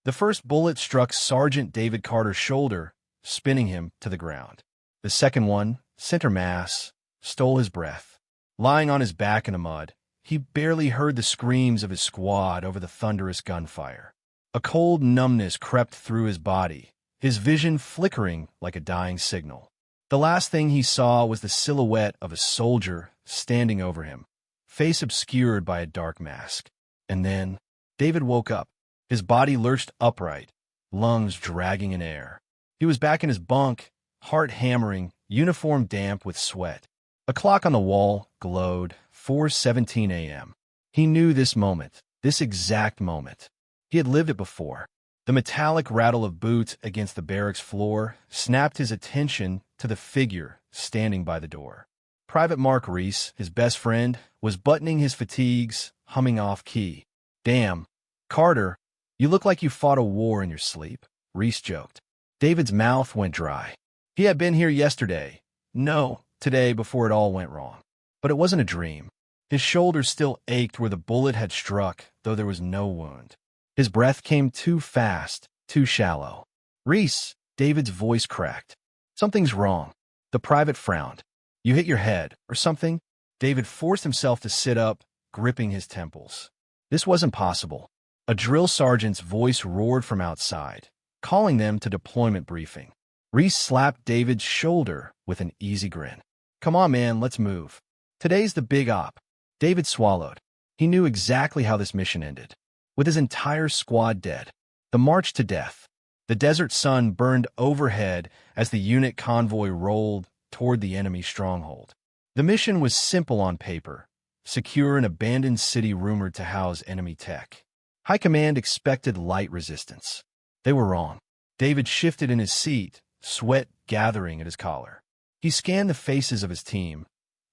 The first bullet struck Sergeant David Carter's shoulder, spinning him to the ground. The second one, center mass, stole his breath. Lying on his back in the mud, he barely heard the screams of his squad over the thunderous gunfire. A cold numbness crept through his body, his vision flickering like a dying signal. The last thing he saw was the silhouette of a soldier standing over him, face obscured by a dark mask. And then, David woke up. His body lurched upright, lungs dragging in air. He was back in his bunk, heart hammering, uniform damp with sweat. A clock on the wall glowed, 4:17 a.m. He knew this moment, this exact moment. He had lived it before. The metallic rattle of boots against the barracks floor snapped his attention to the figure standing by the door. Private Mark Reese, his best friend, was buttoning his fatigues, humming off-key. "Damn, Carter, you look like you fought a war in your sleep," Reese joked. David's mouth went dry. He had been here yesterday. No, today before it all went wrong. But it wasn't a dream. His shoulders still ached where the bullet had struck, though there was no wound. His breath came too fast, too shallow. "Reese," David's voice cracked. "Something's wrong." The private frowned. "You hit your head, or something?" David forced himself to sit up, gripping his temples. This wasn't possible. A drill sergeant's voice roared from outside, calling them to deployment briefing. Reese slapped David's shoulder with an easy grin. "Come on, man, let's move. Today's the big op." David swallowed. He knew exactly how this mission ended. With his entire squad dead. The march to death. The desert sun burned overhead as the unit convoy rolled toward the enemy stronghold. The mission was simple on paper. Secure an abandoned city rumored to house enemy tech. High Command expected light resistance. They were wrong. David shifted in his seat, sweat gathering at his collar. He scanned the faces of his team,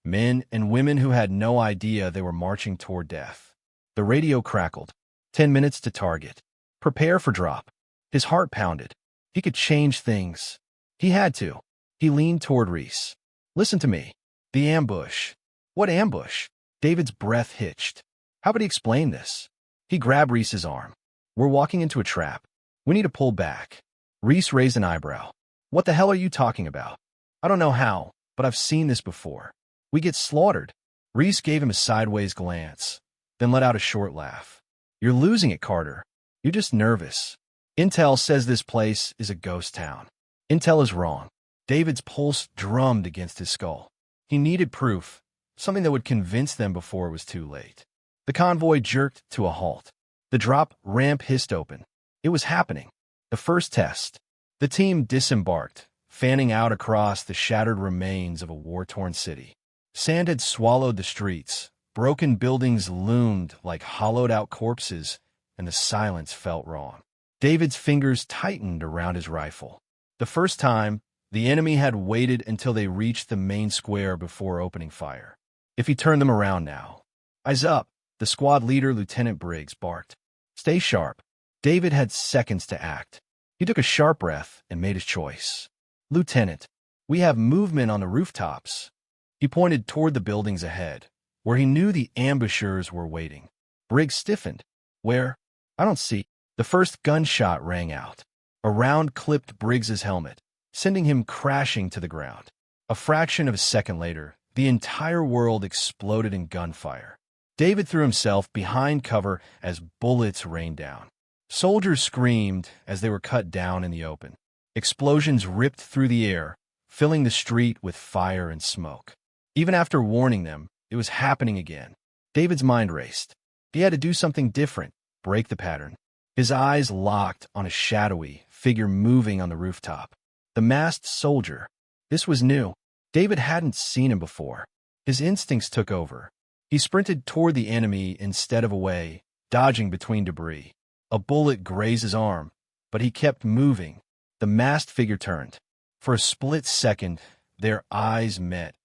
men and women who had no idea they were marching toward death. The radio crackled. 10 minutes to target. Prepare for drop. His heart pounded. He could change things. He had to. He leaned toward Reese. "Listen to me. The ambush." "What ambush?" David's breath hitched. How would he explain this? He grabbed Reese's arm. "We're walking into a trap. We need to pull back." Reese raised an eyebrow. "What the hell are you talking about?" "I don't know how, but I've seen this before. We get slaughtered." Reese gave him a sideways glance, then let out a short laugh. "You're losing it, Carter. You're just nervous. Intel says this place is a ghost town." Intel is wrong. David's pulse drummed against his skull. He needed proof, something that would convince them before it was too late. The convoy jerked to a halt. The drop ramp hissed open. It was happening. The first test. The team disembarked, fanning out across the shattered remains of a war-torn city. Sand had swallowed the streets. Broken buildings loomed like hollowed-out corpses, and the silence felt wrong. David's fingers tightened around his rifle. The first time, the enemy had waited until they reached the main square before opening fire. If he turned them around now. "Eyes up," the squad leader, Lieutenant Briggs, barked. "Stay sharp." David had seconds to act. He took a sharp breath and made his choice. "Lieutenant, we have movement on the rooftops." He pointed toward the buildings ahead, where he knew the ambushers were waiting. Briggs stiffened. "Where?" "I don't see." The first gunshot rang out. A round clipped Briggs's helmet, sending him crashing to the ground. A fraction of a second later, the entire world exploded in gunfire. David threw himself behind cover as bullets rained down. Soldiers screamed as they were cut down in the open. Explosions ripped through the air, filling the street with fire and smoke. Even after warning them, it was happening again. David's mind raced. He had to do something different, break the pattern. His eyes locked on a shadowy figure moving on the rooftop. The masked soldier. This was new. David hadn't seen him before. His instincts took over. He sprinted toward the enemy instead of away, dodging between debris. A bullet grazed his arm, but he kept moving. The masked figure turned. For a split second, their eyes met.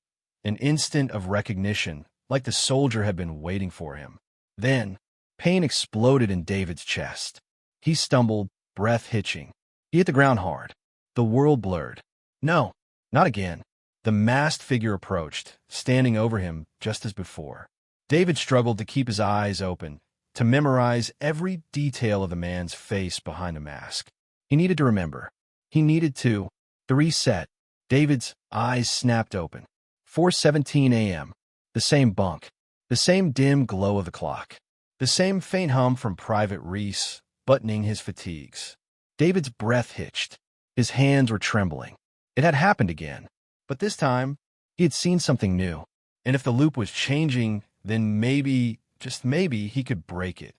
An instant of recognition, like the soldier had been waiting for him. Then, pain exploded in David's chest. He stumbled, breath hitching. He hit the ground hard. The world blurred. No, not again. The masked figure approached, standing over him just as before. David struggled to keep his eyes open, to memorize every detail of the man's face behind the mask. He needed to remember. He needed to reset. David's eyes snapped open. 4:17 a.m. The same bunk. The same dim glow of the clock. The same faint hum from Private Reese, buttoning his fatigues. David's breath hitched. His hands were trembling. It had happened again. But this time, he had seen something new. And if the loop was changing, then maybe, just maybe, he could break it.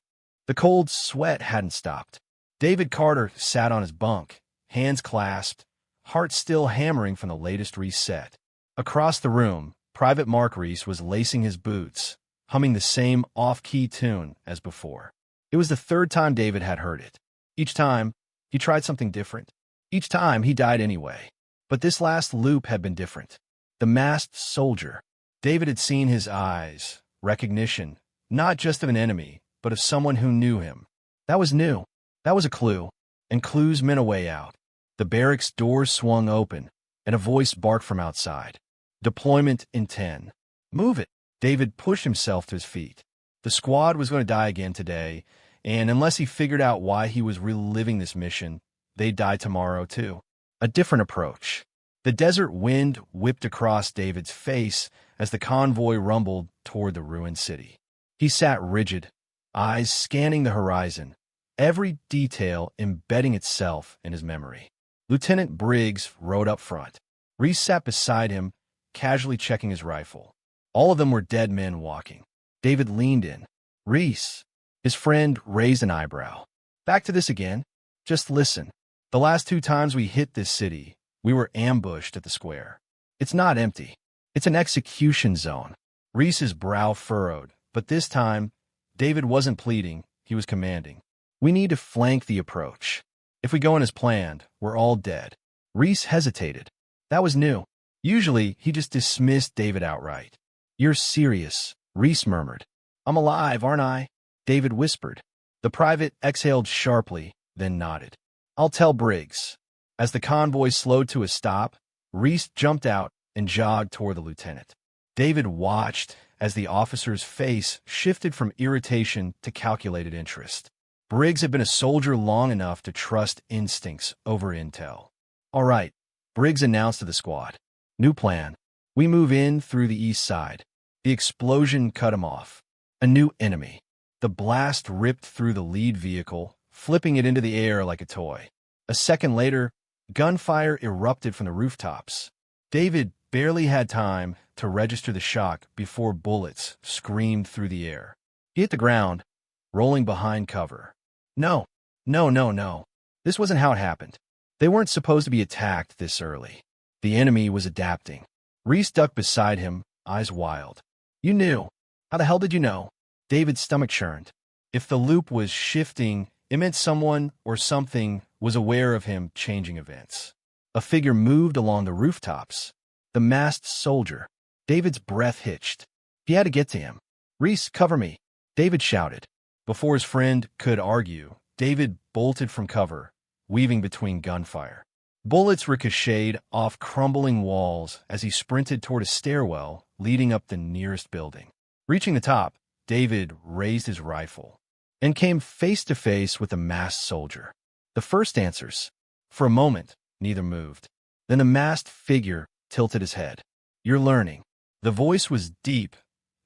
The cold sweat hadn't stopped. David Carter sat on his bunk, hands clasped, heart still hammering from the latest reset. Across the room, Private Mark Reese was lacing his boots, humming the same off-key tune as before. It was the third time David had heard it. Each time, he tried something different. Each time, he died anyway. But this last loop had been different. The masked soldier. David had seen his eyes, recognition, not just of an enemy, but of someone who knew him. That was new. That was a clue. And clues meant a way out. The barracks doors swung open, and a voice barked from outside. Deployment in 10. Move it. David pushed himself to his feet. The squad was going to die again today, and unless he figured out why he was reliving this mission, they'd die tomorrow too. A different approach. The desert wind whipped across David's face as the convoy rumbled toward the ruined city. He sat rigid, eyes scanning the horizon, every detail embedding itself in his memory. Lieutenant Briggs rode up front. Reese sat beside him, casually checking his rifle. All of them were dead men walking. David leaned in. Reese. His friend raised an eyebrow. Back to this again? Just listen. The last 2 times we hit this city, we were ambushed at the square. It's not empty. It's an execution zone. Reese's brow furrowed, but this time, David wasn't pleading, he was commanding. We need to flank the approach. If we go in as planned, we're all dead. Reese hesitated. That was new. Usually, he just dismissed David outright. You're serious, Reese murmured. I'm alive, aren't I? David whispered. The private exhaled sharply, then nodded. I'll tell Briggs. As the convoy slowed to a stop, Reese jumped out and jogged toward the lieutenant. David watched as the officer's face shifted from irritation to calculated interest. Briggs had been a soldier long enough to trust instincts over intel. All right, Briggs announced to the squad. New plan. We move in through the east side. The explosion cut him off. A new enemy. The blast ripped through the lead vehicle, flipping it into the air like a toy. A second later, gunfire erupted from the rooftops. David barely had time to register the shock before bullets screamed through the air. He hit the ground, rolling behind cover. No. This wasn't how it happened. They weren't supposed to be attacked this early. The enemy was adapting. Reese ducked beside him, eyes wild. You knew. How the hell did you know? David's stomach churned. If the loop was shifting, it meant someone or something was aware of him changing events. A figure moved along the rooftops. The masked soldier. David's breath hitched. He had to get to him. Reese, cover me. David shouted. Before his friend could argue, David bolted from cover, weaving between gunfire. Bullets ricocheted off crumbling walls as he sprinted toward a stairwell leading up the nearest building. Reaching the top, David raised his rifle and came face to face with the masked soldier. The first answers. For a moment, neither moved. Then the masked figure tilted his head. You're learning. The voice was deep,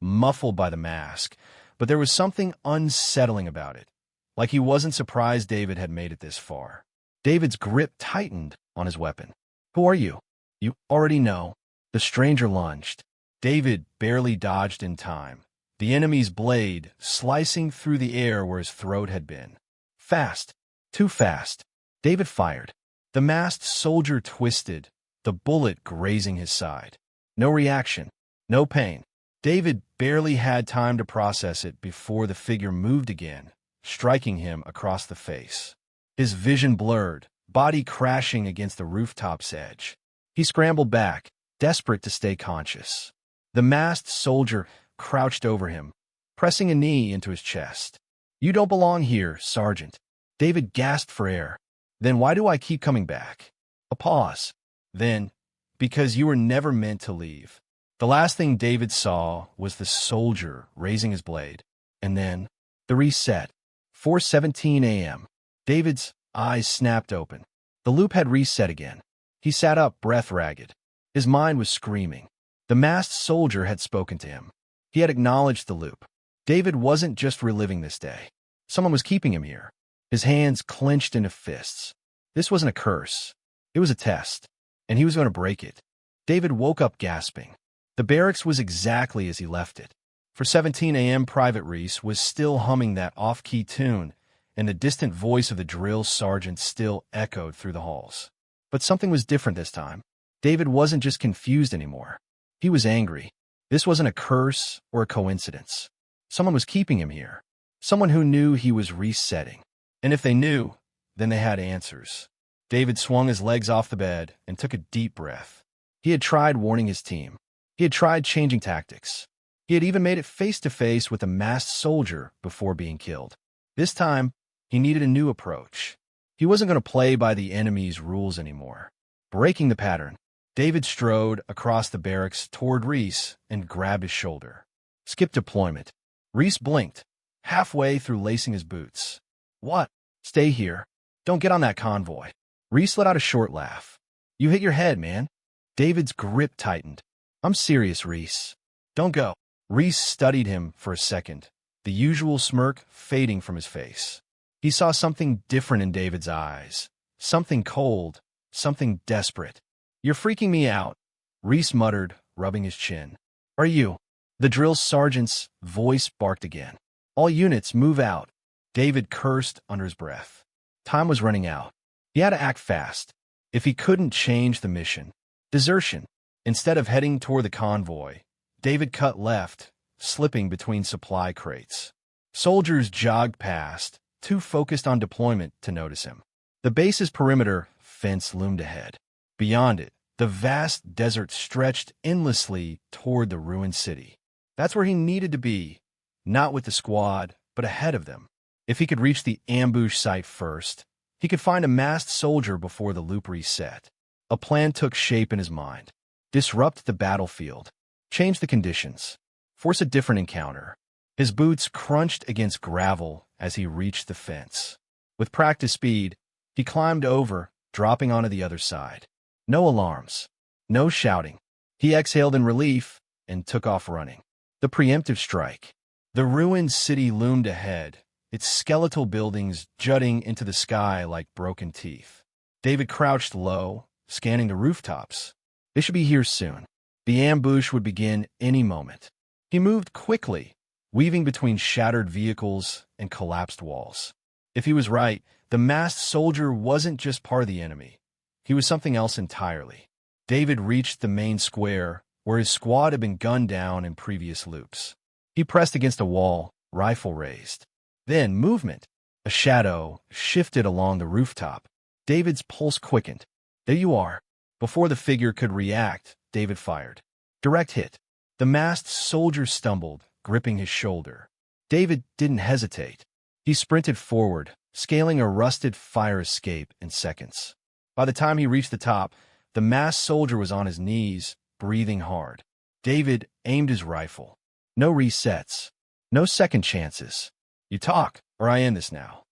muffled by the mask, but there was something unsettling about it, like he wasn't surprised David had made it this far. David's grip tightened on his weapon. Who are you? You already know. The stranger lunged. David barely dodged in time, the enemy's blade slicing through the air where his throat had been. Fast. Too fast. David fired. The masked soldier twisted, the bullet grazing his side. No reaction. No pain. David barely had time to process it before the figure moved again, striking him across the face. His vision blurred, body crashing against the rooftop's edge. He scrambled back, desperate to stay conscious. The masked soldier crouched over him, pressing a knee into his chest. You don't belong here, Sergeant. David gasped for air. Then why do I keep coming back? A pause. Then, because you were never meant to leave. The last thing David saw was the soldier raising his blade, and then The reset. 4:17 a.m. David's eyes snapped open. The loop had reset again. He sat up, breath ragged. His mind was screaming. The masked soldier had spoken to him. He had acknowledged the loop. David wasn't just reliving this day. Someone was keeping him here. His hands clenched into fists. This wasn't a curse. It was a test, and he was going to break it. David woke up gasping. The barracks was exactly as he left it. For 17 a.m., Private Reese was still humming that off-key tune, and the distant voice of the drill sergeant still echoed through the halls. But something was different this time. David wasn't just confused anymore. He was angry. This wasn't a curse or a coincidence. Someone was keeping him here. Someone who knew he was resetting. And if they knew, then they had answers. David swung his legs off the bed and took a deep breath. He had tried warning his team. He had tried changing tactics. He had even made it face-to-face with a masked soldier before being killed. This time, he needed a new approach. He wasn't going to play by the enemy's rules anymore. Breaking the pattern, David strode across the barracks toward Reese and grabbed his shoulder. Skip deployment. Reese blinked, halfway through lacing his boots. What? Stay here. Don't get on that convoy. Reese let out a short laugh. You hit your head, man. David's grip tightened. I'm serious, Reese. Don't go. Reese studied him for a second, the usual smirk fading from his face. He saw something different in David's eyes, something cold, something desperate. You're freaking me out, Reese muttered, rubbing his chin. Are you? The drill sergeant's voice barked again. All units move out. David cursed under his breath. Time was running out. He had to act fast. If he couldn't change the mission. Desertion. Instead of heading toward the convoy, David cut left, slipping between supply crates. Soldiers jogged past, too focused on deployment to notice him. The base's perimeter fence loomed ahead. Beyond it, the vast desert stretched endlessly toward the ruined city. That's where he needed to be, not with the squad, but ahead of them. If he could reach the ambush site first, he could find a masked soldier before the loop reset. A plan took shape in his mind. Disrupt the battlefield. Change the conditions. Force a different encounter. His boots crunched against gravel as he reached the fence. With practice speed, he climbed over, dropping onto the other side. No alarms. No shouting. He exhaled in relief and took off running. The preemptive strike. The ruined city loomed ahead, its skeletal buildings jutting into the sky like broken teeth. David crouched low, scanning the rooftops. They should be here soon. The ambush would begin any moment. He moved quickly, weaving between shattered vehicles and collapsed walls. If he was right, the masked soldier wasn't just part of the enemy. He was something else entirely. David reached the main square, where his squad had been gunned down in previous loops. He pressed against a wall, rifle raised. Then movement. A shadow shifted along the rooftop. David's pulse quickened. There you are. Before the figure could react, David fired. Direct hit. The masked soldier stumbled, gripping his shoulder. David didn't hesitate. He sprinted forward, scaling a rusted fire escape in seconds. By the time he reached the top, the masked soldier was on his knees, breathing hard. David aimed his rifle. No resets. No second chances. You talk, or I end this now.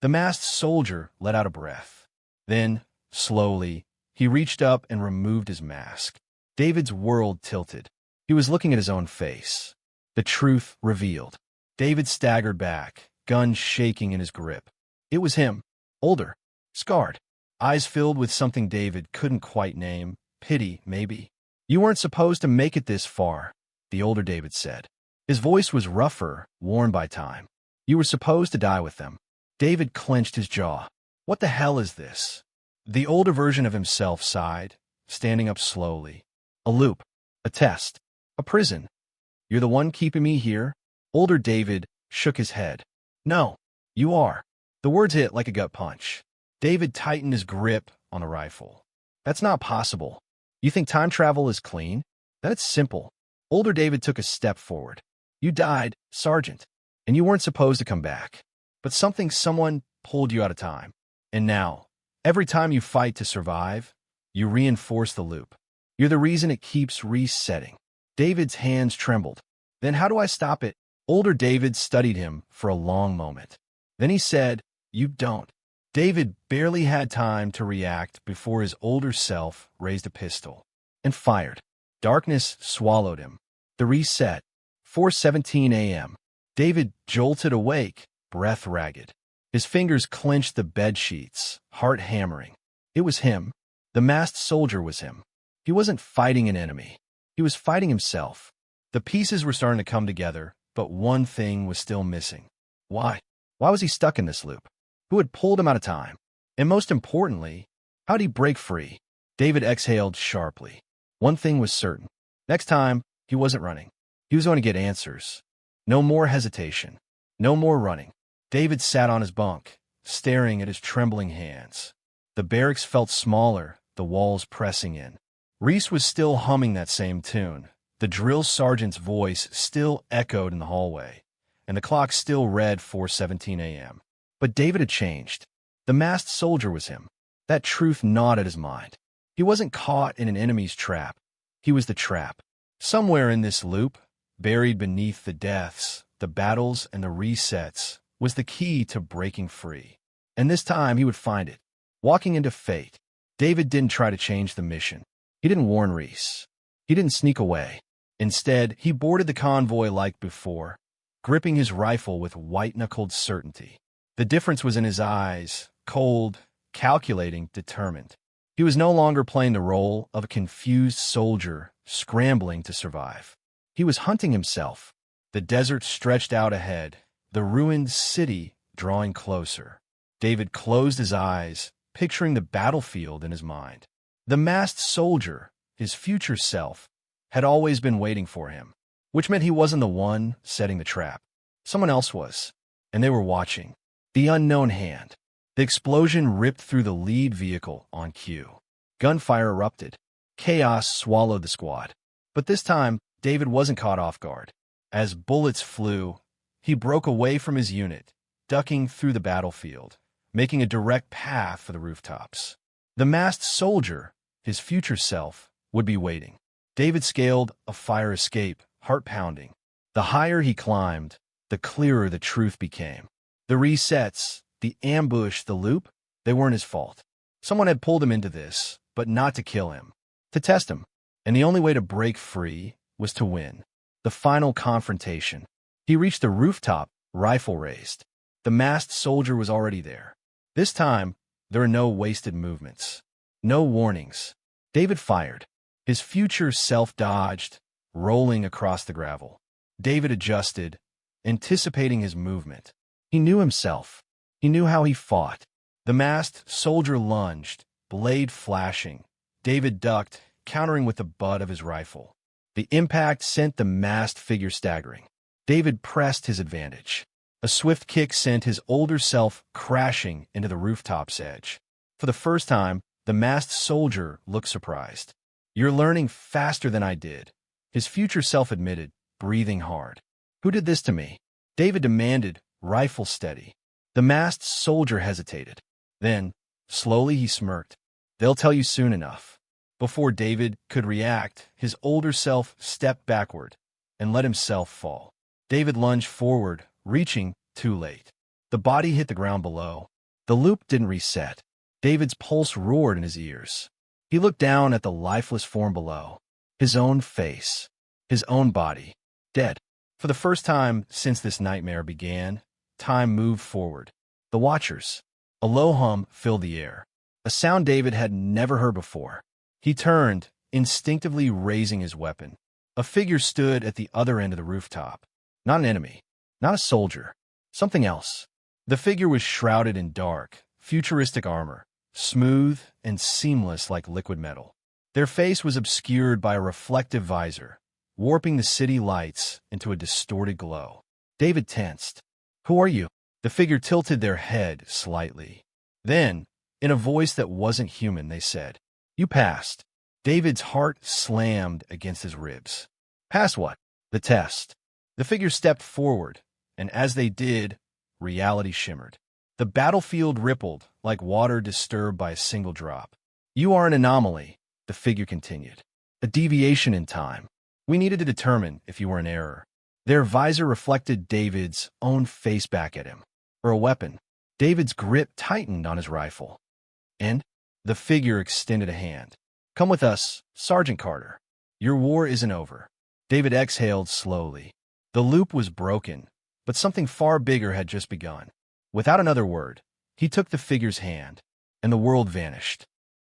The masked soldier let out a breath. Then, slowly, he reached up and removed his mask. David's world tilted. He was looking at his own face. The truth revealed. David staggered back, gun shaking in his grip. It was him. Older. Scarred. Eyes filled with something David couldn't quite name. Pity, maybe. You weren't supposed to make it this far, the older David said. His voice was rougher, worn by time. You were supposed to die with them. David clenched his jaw. What the hell is this? The older version of himself sighed, standing up slowly. A loop. A test. A prison. You're the one keeping me here? Older David shook his head. No, you are. The words hit like a gut punch. David tightened his grip on the rifle. That's not possible. You think time travel is clean? Then it's simple. Older David took a step forward. You died, Sergeant, and you weren't supposed to come back. But someone pulled you out of time. And now, every time you fight to survive, you reinforce the loop. You're the reason it keeps resetting. David's hands trembled. Then how do I stop it? Older David studied him for a long moment. Then he said, "You don't." David barely had time to react before his older self raised a pistol and fired. Darkness swallowed him. The reset. 4:17 a.m. David jolted awake, breath ragged. His fingers clenched the bed sheets, heart hammering. It was him. The masked soldier was him. He wasn't fighting an enemy. He was fighting himself. The pieces were starting to come together, but one thing was still missing. Why? Why was he stuck in this loop? Who had pulled him out of time? And most importantly, how'd he break free? David exhaled sharply. One thing was certain. Next time, he wasn't running. He was going to get answers. No more hesitation. No more running. David sat on his bunk, staring at his trembling hands. The barracks felt smaller, the walls pressing in. Reese was still humming that same tune. The drill sergeant's voice still echoed in the hallway, and the clock still read 4:17 a.m. But David had changed. The masked soldier was him. That truth gnawed at his mind. He wasn't caught in an enemy's trap. He was the trap. Somewhere in this loop, buried beneath the deaths, the battles, and the resets, was the key to breaking free. And this time he would find it. Walking into fate, David didn't try to change the mission. He didn't warn Reese. He didn't sneak away. Instead, he boarded the convoy like before, gripping his rifle with white-knuckled certainty. The difference was in his eyes, cold, calculating, determined. He was no longer playing the role of a confused soldier scrambling to survive. He was hunting himself. The desert stretched out ahead, the ruined city drawing closer. David closed his eyes, picturing the battlefield in his mind. The masked soldier, his future self, had always been waiting for him, which meant he wasn't the one setting the trap. Someone else was, and they were watching. The unknown hand. The explosion ripped through the lead vehicle on cue. Gunfire erupted. Chaos swallowed the squad. But this time, David wasn't caught off guard. As bullets flew, he broke away from his unit, ducking through the battlefield, making a direct path for the rooftops. The masked soldier, his future self, would be waiting. David scaled a fire escape, heart pounding. The higher he climbed, the clearer the truth became. The resets, the ambush, the loop, they weren't his fault. Someone had pulled him into this, but not to kill him, to test him. And the only way to break free was to win. The final confrontation. He reached the rooftop, rifle raised. The masked soldier was already there. This time, there were no wasted movements. No warnings. David fired. His future self dodged, rolling across the gravel. David adjusted, anticipating his movement. He knew himself. He knew how he fought. The masked soldier lunged, blade flashing. David ducked, countering with the butt of his rifle. The impact sent the masked figure staggering. David pressed his advantage. A swift kick sent his older self crashing into the rooftop's edge. For the first time, the masked soldier looked surprised. "You're learning faster than I did," his future self admitted, breathing hard. "Who did this to me?" David demanded, rifle steady. The masked soldier hesitated. Then, slowly he smirked. "They'll tell you soon enough." Before David could react, his older self stepped backward and let himself fall. David lunged forward, reaching too late. The body hit the ground below. The loop didn't reset. David's pulse roared in his ears. He looked down at the lifeless form below. His own face. His own body. Dead. For the first time since this nightmare began, time moved forward. The Watchers. A low hum filled the air. A sound David had never heard before. He turned, instinctively raising his weapon. A figure stood at the other end of the rooftop. Not an enemy. Not a soldier. Something else. The figure was shrouded in dark, futuristic armor, smooth and seamless like liquid metal. Their face was obscured by a reflective visor, warping the city lights into a distorted glow. David tensed. "Who are you?" The figure tilted their head slightly. Then, in a voice that wasn't human, they said, "You passed." David's heart slammed against his ribs. "Pass what?" "The test." The figure stepped forward, and as they did, reality shimmered. The battlefield rippled like water disturbed by a single drop. "You are an anomaly," the figure continued. "A deviation in time. We needed to determine if you were an error. Their visor reflected David's own face back at him. For a weapon, David's grip tightened on his rifle, and the figure extended a hand. "Come with us, Sergeant Carter. Your war isn't over." David exhaled slowly. The loop was broken, but something far bigger had just begun. Without another word, he took the figure's hand, and the world vanished.